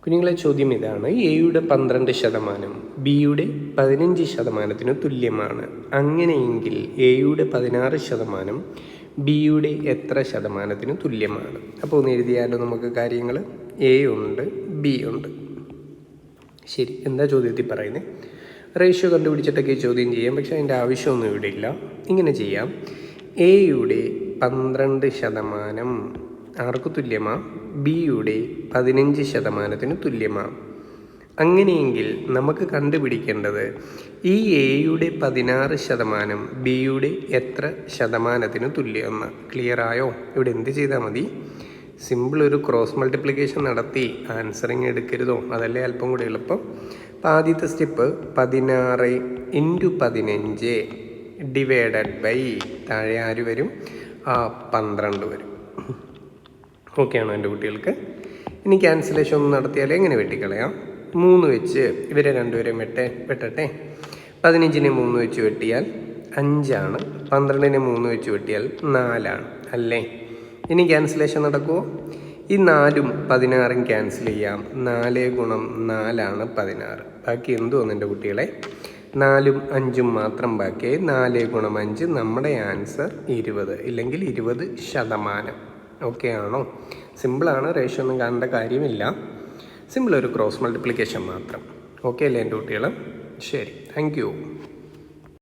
കുഞ്ഞുങ്ങളെ ചോദ്യം ഇതാണ്: എയുടെ 12% ബിയുടെ 15% തുല്യമാണ്. അങ്ങനെയെങ്കിൽ എയുടെ 16% ബിയുടെ എത്ര ശതമാനത്തിന് തുല്യമാണ്? അപ്പോൾ ഒന്ന് എഴുതിയാലോ നമുക്ക് കാര്യങ്ങൾ. എ ഉണ്ട്, ബി ഉണ്ട്. ശരി, എന്താ ചോദ്യത്തിൽ പറയുന്നത്? റേഷ്യോ കണ്ടുപിടിച്ചിട്ടൊക്കെ ചോദ്യം ചെയ്യാം, പക്ഷേ അതിൻ്റെ ആവശ്യമൊന്നും ഇവിടെ ഇല്ല. ഇങ്ങനെ ചെയ്യാം: എയുടെ 12% ആർക്ക് തുല്യമാണ്? ബിയുടെ 15% തുല്യമാണ്. അങ്ങനെയെങ്കിൽ നമുക്ക് കണ്ടുപിടിക്കേണ്ടത് ഈ എയുടെ 16% ബിയുടെ എത്ര ശതമാനത്തിന് തുല്യമെന്ന്. ക്ലിയർ ആയോ? ഇവിടെ എന്ത് ചെയ്താൽ മതി? സിമ്പിൾ ഒരു ക്രോസ് മൾട്ടിപ്ലിക്കേഷൻ നടത്തി ആൻസറിങ് എടുക്കരുതോ? അതല്ലേ അല്പം കൂടി എളുപ്പം. അപ്പോൾ ആദ്യത്തെ സ്റ്റെപ്പ് 16 × 15 ഡിവൈഡഡ് ബൈ താഴെ ആര് വരും? 12 വരും. ഓക്കെ ആണോ എൻ്റെ കുട്ടികൾക്ക്? ഇനി ക്യാൻസലേഷൻ ഒന്ന് നടത്തിയാൽ എങ്ങനെ വെട്ടിക്കളയാം? 3 വെച്ച് ഇവരെ രണ്ടുപേരെയും വെട്ടട്ടെ. 15നെ 3 വെച്ച് വെട്ടിയാൽ 5ആണ്. 12നെ 3 വെച്ച് വെട്ടിയാൽ 4ആണ് അല്ലേ? ഇനി ക്യാൻസലേഷൻ നടക്കുമോ? ഈ 4ഉം 16ഉം ക്യാൻസൽ ചെയ്യാം. 4 × 4 = 16. ബാക്കി എന്തു വന്നു എൻ്റെ കുട്ടികളെ? 4ഉം 5ഉം മാത്രം ബാക്കിയായി. 4 × 5 നമ്മുടെ ആൻസർ 20, ഇല്ലെങ്കിൽ 20%. ഓക്കെ ആണോ? സിമ്പിളാണ്, റേഷ്യോ ഒന്നും കാണേണ്ട കാര്യമില്ല. സിമ്പിൾ ഒരു ക്രോസ് മൾട്ടിപ്ലിക്കേഷൻ മാത്രം. ഓക്കെ അല്ലേ എൻ്റെ കുട്ടികൾ? ശരി, താങ്ക് യു.